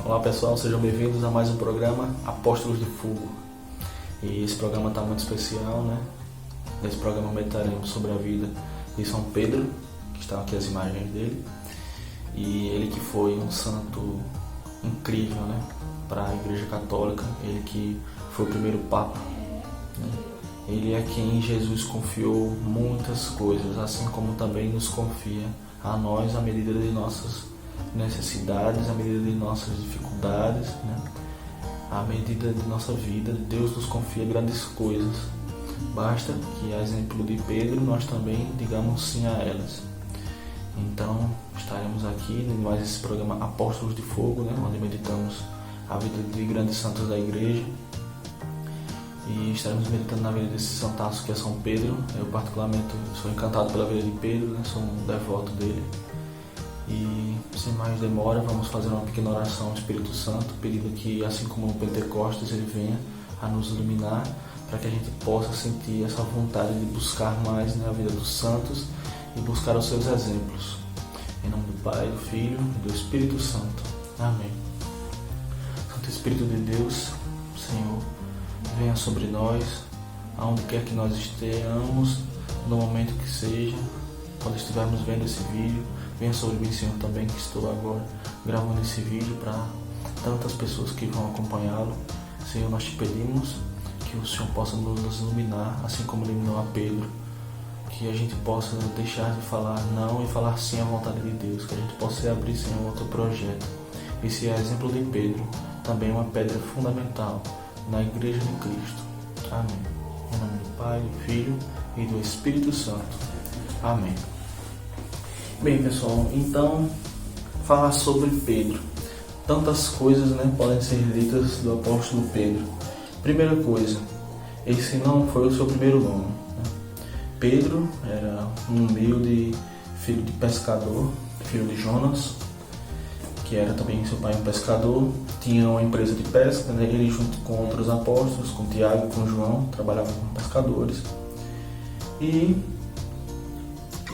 Olá pessoal, sejam bem-vindos a mais um programa Apóstolos de Fogo. E esse programa está muito especial, né? Nesse programa meditaremos sobre a vida de São Pedro, que estão aqui as imagens dele. E ele que foi um santo incrível, né? Para a Igreja Católica, ele que foi o primeiro Papa, né? Ele é quem Jesus confiou muitas coisas, assim como também nos confia a nós à medida de nossas necessidades, à medida de nossas dificuldades, né? À medida de nossa vida. Deus nos confia grandes coisas. Basta que, a exemplo de Pedro, nós também digamos sim a elas. Então, estaremos aqui em mais esse programa Apóstolos de Fogo, né? Onde meditamos a vida de grandes santos da Igreja. E estaremos meditando na vida desse santaço que é São Pedro. Eu particularmente sou encantado pela vida de Pedro, né? Sou um devoto dele. E sem mais demora, vamos fazer uma pequena oração ao Espírito Santo, pedindo que, assim como no Pentecostes, ele venha a nos iluminar, para que a gente possa sentir essa vontade de buscar mais, né, a vida dos santos e buscar os seus exemplos. Em nome do Pai, do Filho e do Espírito Santo. Amém. Santo Espírito de Deus, Senhor, venha sobre nós, aonde quer que nós estejamos, no momento que seja, quando estivermos vendo esse vídeo. Venha sobre mim, Senhor, também, que estou agora gravando esse vídeo para tantas pessoas que vão acompanhá-lo. Senhor, nós te pedimos que o Senhor possa nos iluminar, assim como iluminou a Pedro. Que a gente possa deixar de falar não e falar sim à vontade de Deus. Que a gente possa abrir, Senhor, outro projeto. E se é exemplo de Pedro, também uma pedra fundamental na Igreja de Cristo. Amém. Em nome do Pai, do Filho e do Espírito Santo. Amém. Bem, pessoal, então, falar sobre Pedro. Tantas coisas, né, podem ser ditas do apóstolo Pedro. Primeira coisa, esse não foi o seu primeiro nome, né? Pedro era um humilde filho de pescador, filho de Jonas, que era também seu pai um pescador. Tinha uma empresa de pesca, né? Ele junto com outros apóstolos, com Tiago e com João, trabalhavam como pescadores. E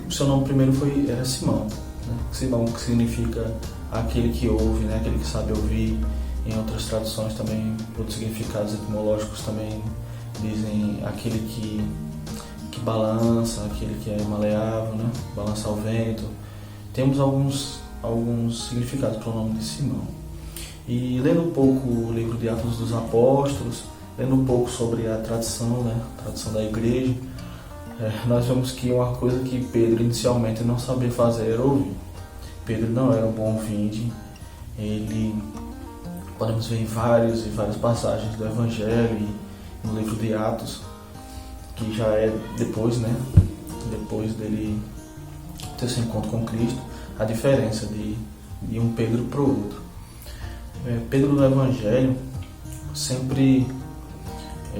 o seu nome primeiro era Simão, né? Simão, que significa aquele que ouve, né? Aquele que sabe ouvir. Em outras traduções também, outros significados etimológicos também dizem aquele que balança, aquele que é maleável, né? Balança ao vento. Temos alguns significados para o nome de Simão. E lendo um pouco o livro de Atos dos Apóstolos, lendo um pouco sobre a tradição, né? A tradição da igreja, nós vemos que uma coisa que Pedro inicialmente não sabia fazer era ouvir. Pedro não era um bom ouvinte. Ele, podemos ver em várias passagens do Evangelho e no livro de Atos, que já é depois, né? Depois dele ter esse encontro com Cristo, a diferença de um Pedro para o outro. Pedro do Evangelho sempre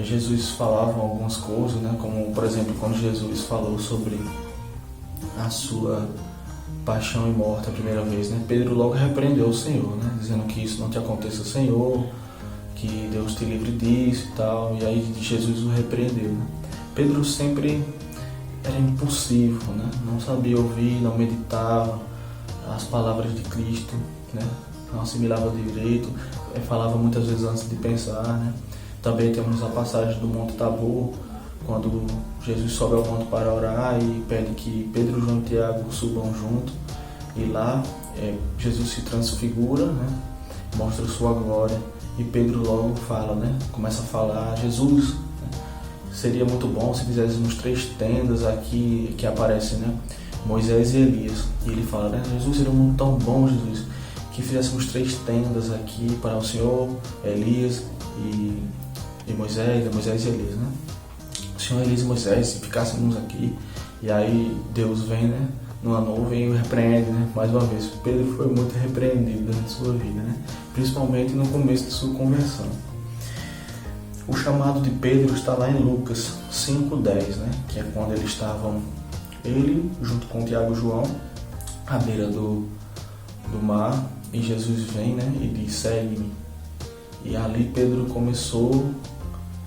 Jesus falava algumas coisas, né? Como, por exemplo, quando Jesus falou sobre a sua paixão e morte a primeira vez, né? Pedro logo repreendeu o Senhor, né? Dizendo que isso não te aconteça, Senhor, que Deus te livre disso e tal. E aí Jesus o repreendeu, né? Pedro sempre era impulsivo, né? Não sabia ouvir, não meditava as palavras de Cristo, né? Não assimilava direito, falava muitas vezes antes de pensar, né? Também temos a passagem do Monte Tabor, quando Jesus sobe ao monte para orar e pede que Pedro, João e Tiago subam junto. E lá Jesus se transfigura, né? Mostra sua glória. E Pedro logo fala, né? Começa a falar: Jesus, né? Seria muito bom se fizéssemos 3 tendas aqui, que aparecem, né? Moisés e Elias. E ele fala, né? Jesus, seria muito tão bom, Jesus, que fizéssemos 3 tendas aqui para o Senhor, Elias e Moisés e Elias, né? O Senhor, Elias e Moisés, se ficássemos aqui. E aí Deus vem, né? Numa nuvem e o repreende, né? Mais uma vez, Pedro foi muito repreendido durante sua vida, né? Principalmente no começo de sua conversão. O chamado de Pedro está lá em Lucas 5:10, né? Que é quando eles estavam, ele junto com Tiago e João, à beira do mar, e Jesus vem, né? E diz: segue-me. E ali Pedro começou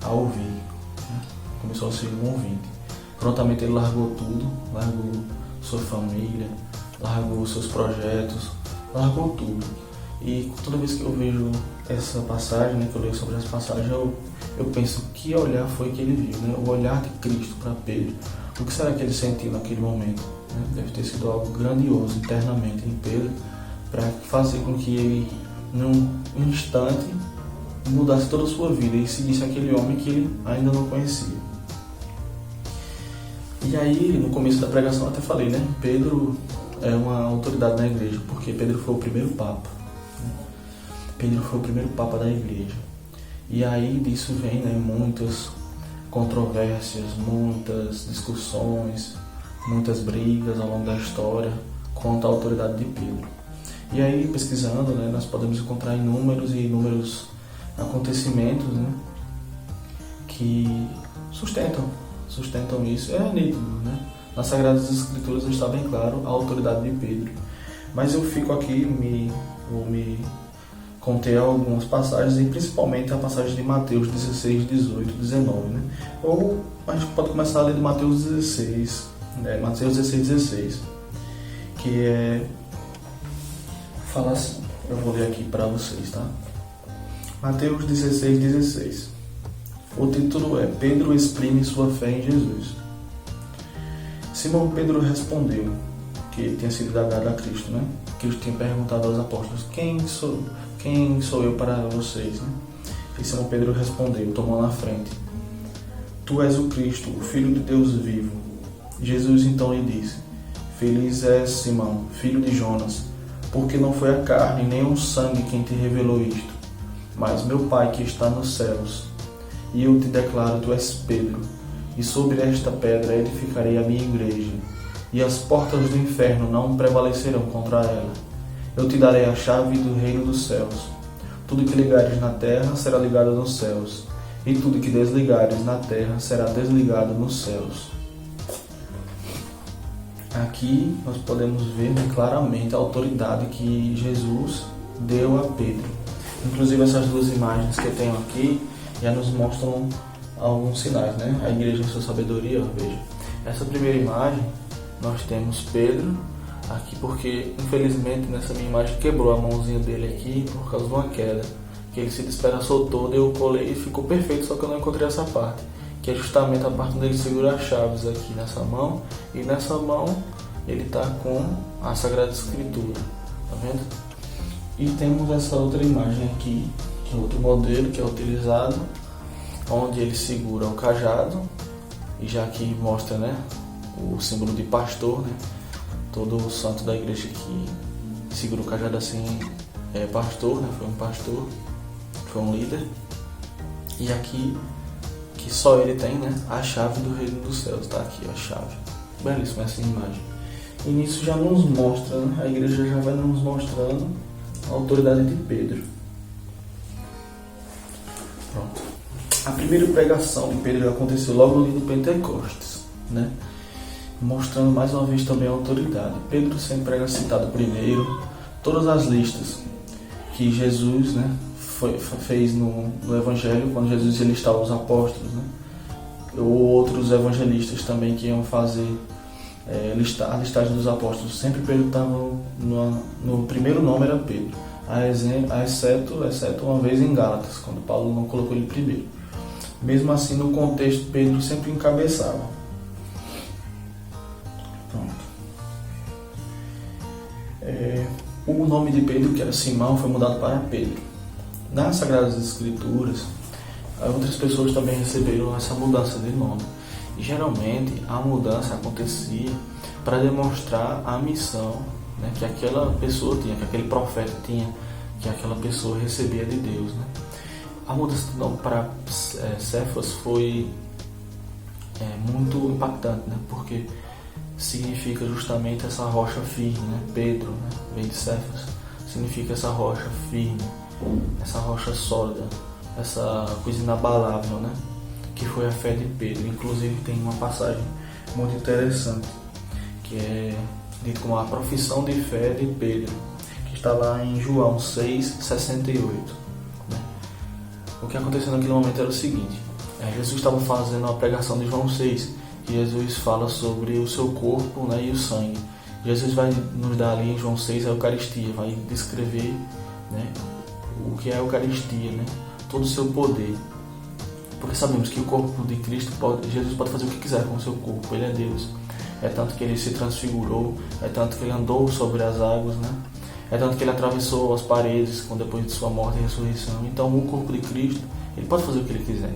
a ouvir, né? Começou a ser um ouvinte. Prontamente ele largou tudo, largou sua família, largou seus projetos, largou tudo E toda vez que eu vejo essa passagem, né, que eu leio sobre essa passagem, eu penso, que olhar foi que ele viu, né? O olhar de Cristo para Pedro. O que será que ele sentiu naquele momento? Né? Deve ter sido algo grandioso internamente em Pedro, para fazer com que ele, num instante, mudasse toda a sua vida e seguisse aquele homem que ele ainda não conhecia. E aí, no começo da pregação, eu até falei, né? Pedro é uma autoridade na igreja, porque Pedro foi o primeiro papa. Pedro foi o primeiro papa da igreja. E aí disso vem, né, muitas controvérsias, muitas discussões, muitas brigas ao longo da história contra a autoridade de Pedro. E aí, pesquisando, né, nós podemos encontrar inúmeros acontecimentos, né, que sustentam isso. É nítido, né? Nas Sagradas Escrituras está bem claro a autoridade de Pedro. Mas eu fico aqui, vou me conter algumas passagens, e principalmente a passagem de Mateus 16, 18, 19. Né? Ou a gente pode começar a ler de Mateus 16, né? Mateus 16, 16, que fala assim, eu vou ler aqui para vocês, tá? Mateus 16, 16. O título é Pedro exprime sua fé em Jesus. Simão Pedro respondeu, que ele tinha sido dado a Cristo, né? Cristo tinha perguntado aos apóstolos, quem sou eu para vocês, né? E Simão Pedro respondeu, tomou na frente, tu és o Cristo, o Filho de Deus vivo. Jesus então lhe disse, feliz és Simão, filho de Jonas, porque não foi a carne nem o sangue quem te revelou isto, mas meu Pai que está nos céus. E eu te declaro, tu és Pedro, e sobre esta pedra edificarei a minha igreja, e as portas do inferno não prevalecerão contra ela. Eu te darei a chave do reino dos céus. Tudo que ligares na terra será ligado nos céus, e tudo que desligares na terra será desligado nos céus. Aqui nós podemos ver, né, claramente a autoridade que Jesus deu a Pedro. Inclusive essas duas imagens que eu tenho aqui já nos mostram alguns sinais, né? A igreja em sua sabedoria, veja. Essa primeira imagem, nós temos Pedro aqui, porque infelizmente nessa minha imagem quebrou a mãozinha dele aqui por causa de uma queda, que ele se despedaçou todo, eu colei e ficou perfeito, só que eu não encontrei essa parte, que é justamente a parte onde ele segura as chaves aqui nessa mão, e nessa mão ele está com a Sagrada Escritura, tá vendo? E temos essa outra imagem aqui, que é outro modelo que é utilizado, onde ele segura o cajado, e já aqui mostra, né, o símbolo de pastor, né? Todo o santo da igreja que segura o cajado assim é pastor, né? Foi um pastor, foi um líder. E aqui, que só ele tem, né, a chave do reino dos céus, tá aqui a chave. Belíssima essa imagem. E nisso já nos mostra, né? A igreja já vai nos mostrando a autoridade de Pedro. Pronto. A primeira pregação de Pedro aconteceu logo ali no Pentecostes, né? Mostrando mais uma vez também a autoridade. Pedro sempre era citado primeiro. Todas as listas que Jesus, né, fez no Evangelho, quando Jesus ia listar os apóstolos, né? Ou outros evangelistas também que iam fazer a listagem dos apóstolos, sempre Pedro estava no primeiro nome, era Pedro, exceto uma vez em Gálatas, quando Paulo não colocou ele primeiro. Mesmo assim, no contexto, Pedro sempre encabeçava. Pronto. O nome de Pedro, que era Simão, foi mudado para Pedro. Nas Sagradas Escrituras, outras pessoas também receberam essa mudança de nome. E geralmente a mudança acontecia para demonstrar a missão, né, que aquela pessoa tinha, que aquele profeta tinha, que aquela pessoa recebia de Deus, né? A mudança de nome para Cefas foi muito impactante, né? Porque significa justamente essa rocha firme, né? Pedro, né? Vem de Cefas, significa essa rocha firme, essa rocha sólida, essa coisa inabalável, né? Que foi a fé de Pedro. Inclusive tem uma passagem muito interessante, que é dito como a profissão de fé de Pedro, que está lá em João 6,68. O que aconteceu naquele momento era o seguinte: Jesus estava fazendo a pregação de João 6, que Jesus fala sobre o seu corpo, né, e o sangue. Jesus vai nos dar ali em João 6 a Eucaristia, vai descrever, né, o que é a Eucaristia, né, todo o seu poder. Porque sabemos que o corpo de Cristo, Jesus pode fazer o que quiser com o seu corpo, ele é Deus. É tanto que ele se transfigurou, é tanto que ele andou sobre as águas, né? É tanto que ele atravessou as paredes depois de sua morte e ressurreição. Então o corpo de Cristo, ele pode fazer o que ele quiser.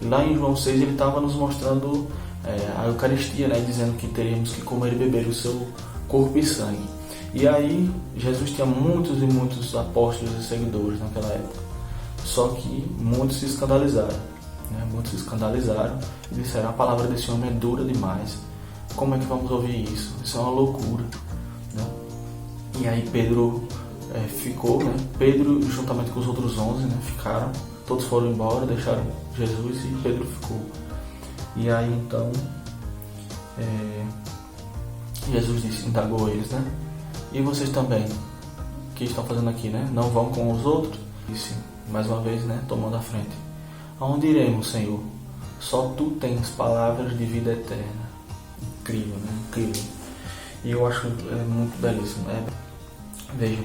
E lá em João 6 ele estava nos mostrando a Eucaristia, né? Dizendo que teríamos que comer e beber o seu corpo e sangue. E aí Jesus tinha muitos e muitos apóstolos e seguidores naquela época. Só que muitos se escandalizaram. Muitos se escandalizaram e disseram: a palavra desse homem é dura demais, como é que vamos ouvir isso? Isso é uma loucura, né? E aí Pedro ficou, né? Pedro juntamente com os outros 11, né, ficaram, todos foram embora, deixaram Jesus e Pedro ficou. E aí então Jesus indagou eles, né? E vocês também, o que estão fazendo aqui, né? Não vão com os outros? Disse mais uma vez, né, tomando a frente: aonde iremos, Senhor? Só Tu tens palavras de vida eterna. Incrível, né? Incrível. E eu acho muito belíssimo. Vejam,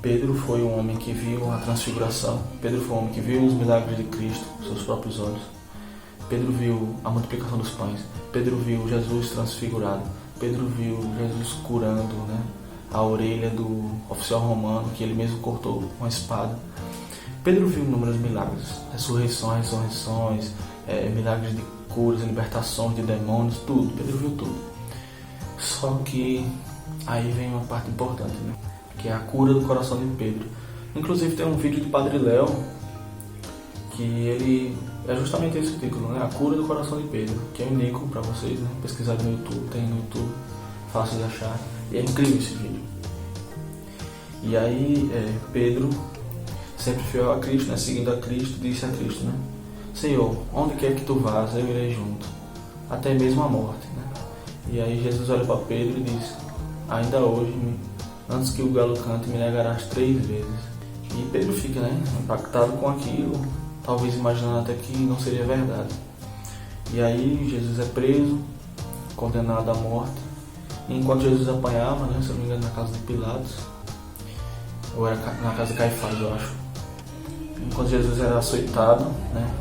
Pedro foi um homem que viu a transfiguração. Pedro foi um homem que viu os milagres de Cristo com seus próprios olhos. Pedro viu a multiplicação dos pães. Pedro viu Jesus transfigurado. Pedro viu Jesus curando, né, a orelha do oficial romano, que ele mesmo cortou com a espada. Pedro viu inúmeros milagres, ressurreições, milagres de curas, libertações de demônios, tudo. Pedro viu tudo. Só que aí vem uma parte importante, né, que é a cura do coração de Pedro. Inclusive tem um vídeo de Padre Léo que ele é justamente esse título, né, a cura do coração de Pedro, que eu indico para vocês, né, pesquisar no YouTube, tem no YouTube, fácil de achar, e é incrível esse vídeo. E aí Pedro, sempre fiel a Cristo, né, seguindo a Cristo, disse a Cristo, né: Senhor, onde quer que Tu vás, eu irei junto, até mesmo a morte, né? E aí Jesus olha para Pedro e diz: ainda hoje, antes que o galo cante, me negarás 3 vezes. E Pedro fica, né, impactado com aquilo, talvez imaginando até que não seria verdade. E aí Jesus é preso, condenado à morte. E enquanto Jesus apanhava, né, se eu não me engano, na casa de Pilatos, ou era na casa de Caifás, eu acho. Enquanto Jesus era açoitado, né,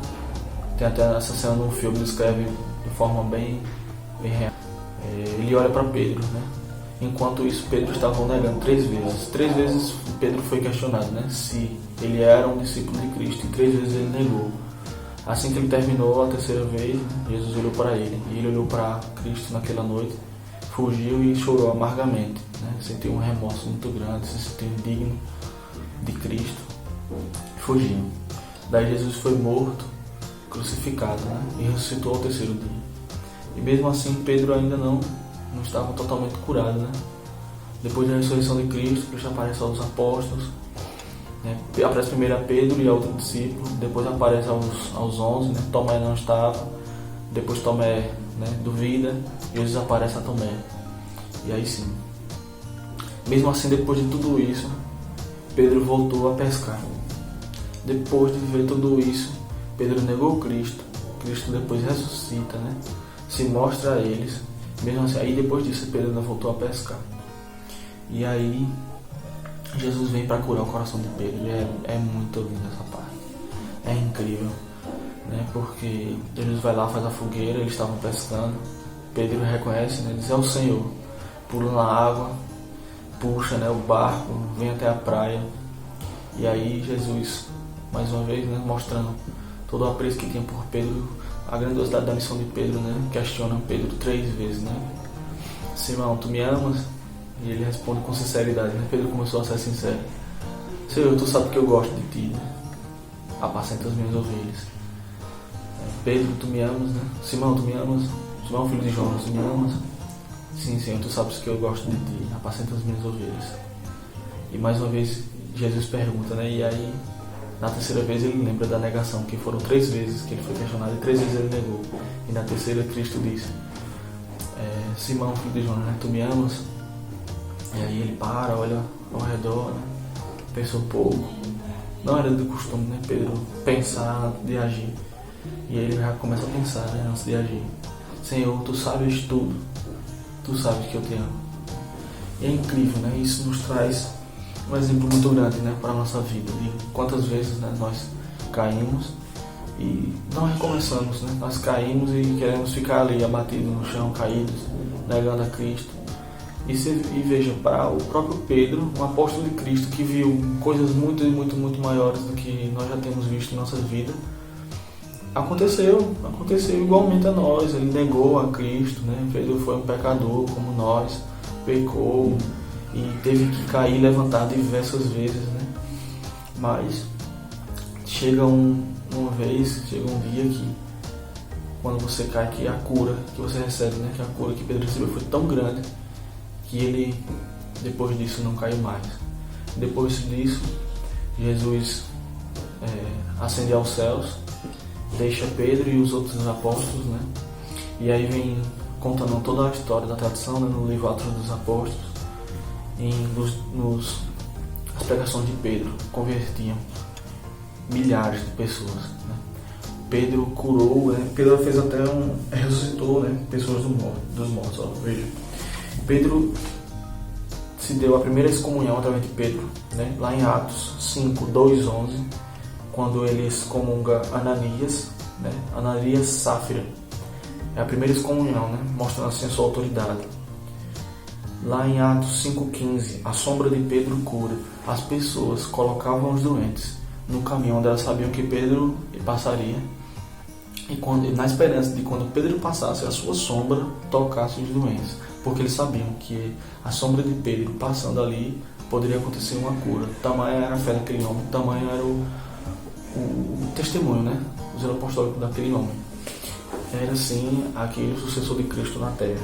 tem até essa cena no filme, descreve de forma bem real. Ele olha para Pedro, né? Enquanto isso, Pedro estava o negando 3 vezes. 3 vezes Pedro foi questionado, né, se ele era um discípulo de Cristo, e 3 vezes ele negou. Assim que ele terminou a 3ª vez, Jesus olhou para ele, e ele olhou para Cristo naquela noite, fugiu e chorou amargamente, né? Sentiu um remorso muito grande, se sentiu indigno de Cristo, fugiu. Daí Jesus foi morto, crucificado, né, e ressuscitou ao 3º dia. E mesmo assim Pedro ainda não estava totalmente curado, né? Depois da ressurreição de Cristo, Cristo aparece aos apóstolos, né? Aparece primeiro a Pedro e a outro discípulo, depois aparece aos 11, né? Tomé não estava, depois Tomé, né, duvida, e Jesus aparece a Tomé. E aí sim, mesmo assim, depois de tudo isso, Pedro voltou a pescar. Depois de viver tudo isso, Pedro negou Cristo. Cristo depois ressuscita, né? Se mostra a eles. Mesmo assim, aí depois disso, Pedro ainda voltou a pescar. E aí Jesus vem para curar o coração de Pedro. É muito lindo essa parte. É incrível, né? Porque Jesus vai lá, faz a fogueira, eles estavam pescando. Pedro reconhece, né? Diz: é o Senhor. Pula na água, puxa, né, o barco, vem até a praia. E aí Jesus, mais uma vez, né, mostrando todo o apreço que tinha por Pedro, a grandiosidade da missão de Pedro, né? Questiona Pedro 3 vezes, né? Simão, tu me amas? E ele responde com sinceridade, né? Pedro começou a ser sincero: Senhor, tu sabe que eu gosto de ti, né? Apacenta as minhas ovelhas. Pedro, tu me amas, né? Simão, tu me amas? Simão, filho de Jonas, tu me amas? Sim, Senhor, tu sabes que eu gosto de ti, apacenta as minhas ovelhas. E mais uma vez Jesus pergunta, né? E aí, na 3ª vez ele lembra da negação, que foram 3 vezes que ele foi questionado e 3 vezes ele negou. E na 3ª Cristo diz: Simão, filho de Jonas, né? Tu me amas? E aí ele para, olha ao redor, né? Pensa um pouco. Não era do costume, né, Pedro pensar antes de agir. E ele já começa a pensar, né, antes de agir: Senhor, tu sabes tudo. Tu sabes que eu te amo. E é incrível, né? Isso nos traz um exemplo muito grande, né, para a nossa vida, de quantas vezes, né, nós caímos e não recomeçamos, né? Nós caímos e queremos ficar ali abatidos no chão, caídos, negando a Cristo. E veja, para o próprio Pedro, um apóstolo de Cristo que viu coisas muito maiores do que nós já temos visto em nossas vidas, aconteceu igualmente a nós. Ele negou a Cristo, né? Pedro foi um pecador como nós, pecou e teve que cair e levantar diversas vezes, né? Mas chega um dia que, quando você cai, que a cura que você recebe, né? Que a cura que Pedro recebeu foi tão grande que ele, depois disso, não caiu mais. Depois disso, Jesus ascende aos céus, deixa Pedro e os outros apóstolos, né? E aí vem contando toda a história da tradição, né? No livro Atos dos Apóstolos, as pregações de Pedro convertiam milhares de pessoas, né? Pedro curou, né? Pedro fez até ressuscitou, né, pessoas dos mortos. Ó, veja, Pedro se deu a primeira excomunhão através de Pedro, né? Lá em Atos 5, 2, 11, quando ele excomunga Ananias, né? Ananias Sáfira. É a primeira excomunhão, né? Mostrando assim a sua autoridade. Lá em Atos 5,15, a sombra de Pedro cura. As pessoas colocavam os doentes no caminho onde elas sabiam que Pedro passaria, e na esperança de quando Pedro passasse, a sua sombra tocasse os doentes, porque eles sabiam que a sombra de Pedro passando ali poderia acontecer uma cura. Tamanha era a fé daquele homem, tamanho era o testemunho, né? O zelo apostólico daquele homem. Era assim aquele sucessor de Cristo na terra.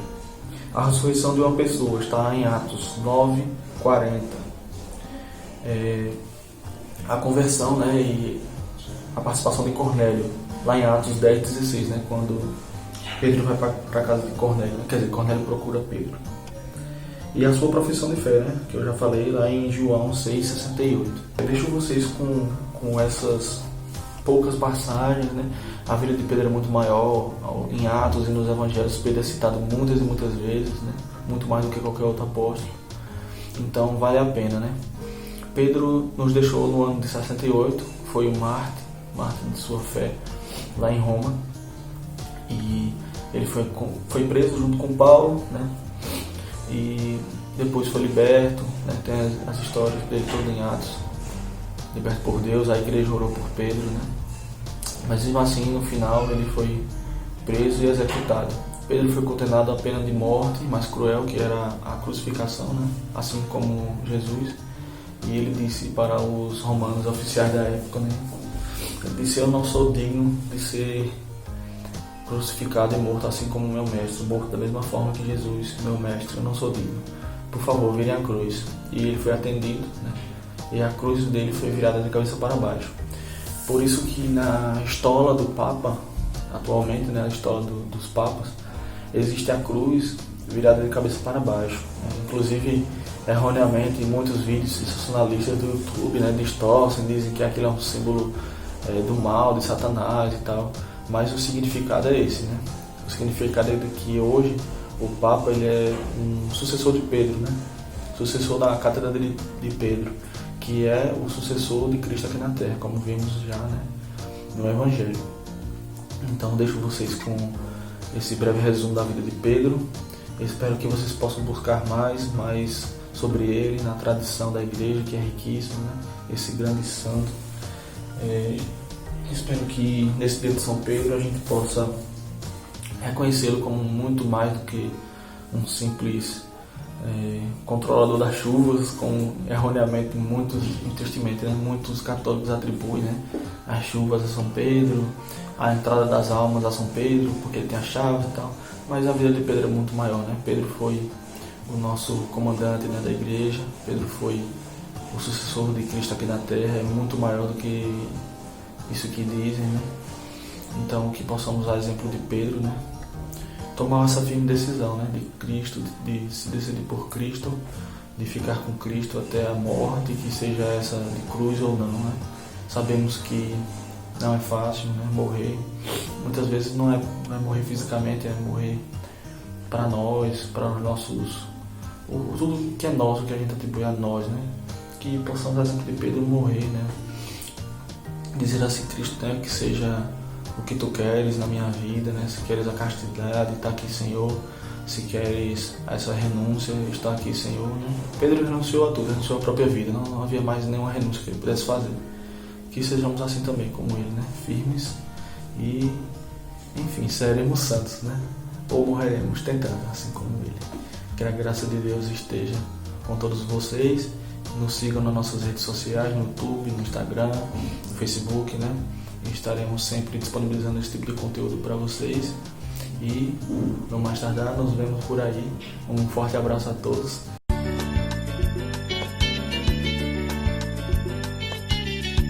A ressurreição de uma pessoa está em Atos 9, 40. A conversão, né, e a participação de Cornélio, lá em Atos 10, 16, né, quando Pedro vai para a casa de Cornélio, quer dizer, Cornélio procura Pedro. E a sua profissão de fé, né, que eu já falei lá em João 6, 68. Eu deixo vocês com essas poucas passagens, né. A vida de Pedro é muito maior. Em Atos e nos Evangelhos, Pedro é citado muitas e muitas vezes, né, muito mais do que qualquer outro apóstolo. Então vale a pena, né. Pedro nos deixou no ano de 68, foi um mártir de sua fé, lá em Roma, e ele foi preso junto com Paulo, né? E depois foi liberto, né? Tem as histórias dele todas em Atos, liberto por Deus. A igreja orou por Pedro, né? Mas mesmo assim, no final, ele foi preso e executado. Pedro foi condenado à pena de morte mais cruel, que era a crucificação, né? Assim como Jesus. E ele disse para os romanos oficiais da época, né? Ele disse: eu não sou digno de ser crucificado e morto assim como meu mestre, morto da mesma forma que Jesus, meu mestre, eu não sou digno. Por favor, virem a cruz. E ele foi atendido, né? E a cruz dele foi virada de cabeça para baixo. Por isso que na estola do Papa, atualmente, né, na estola dos Papas, existe a cruz virada de cabeça para baixo. Inclusive, erroneamente, em muitos vídeos sensacionalistas do YouTube, né, distorcem, dizem que aquilo é um símbolo do mal, de Satanás e tal. Mas o significado é esse, né? O significado é que hoje o Papa, ele é um sucessor de Pedro, né? Sucessor da cátedra de Pedro, que é o sucessor de Cristo aqui na Terra, como vimos já, né, no Evangelho. Então deixo vocês com esse breve resumo da vida de Pedro. Espero que vocês possam buscar mais sobre ele na tradição da igreja, que é riquíssima, né? Esse grande santo. Espero que nesse dia de São Pedro a gente possa reconhecê-lo como muito mais do que um simples controlador das chuvas, como erroneamente muitos católicos atribuem, né, as chuvas a São Pedro, a entrada das almas a São Pedro, porque ele tem a chave e tal. Mas a vida de Pedro é muito maior, né? Pedro foi o nosso comandante, né, da igreja. Pedro foi o sucessor de Cristo aqui na Terra. É muito maior do que isso que dizem, né? Então, que possamos usar exemplo de Pedro, né? Tomar essa firme decisão, né, de Cristo, de se decidir por Cristo, de ficar com Cristo até a morte, que seja essa de cruz ou não, né? Sabemos que não é fácil, né, morrer. Muitas vezes não é morrer fisicamente, é morrer para nós, para os nossos, tudo que é nosso, que a gente atribui a nós, né? que possamos, a exemplo de Pedro, morrer, né? Dizer assim, Cristo, né, que seja o que tu queres na minha vida, né? Se queres a castidade, está aqui, Senhor. Se queres essa renúncia, está aqui, Senhor, né? Pedro renunciou a tudo, renunciou à própria vida, não havia mais nenhuma renúncia que ele pudesse fazer. Que sejamos assim também, como ele, né? Firmes e, enfim, seremos santos, né? Ou morreremos tentando, assim como ele. Que a graça de Deus esteja com todos vocês. Nos sigam nas nossas redes sociais, no YouTube, no Instagram, no Facebook, né? E estaremos sempre disponibilizando esse tipo de conteúdo para vocês. E, no mais tardar, nos vemos por aí. Um forte abraço a todos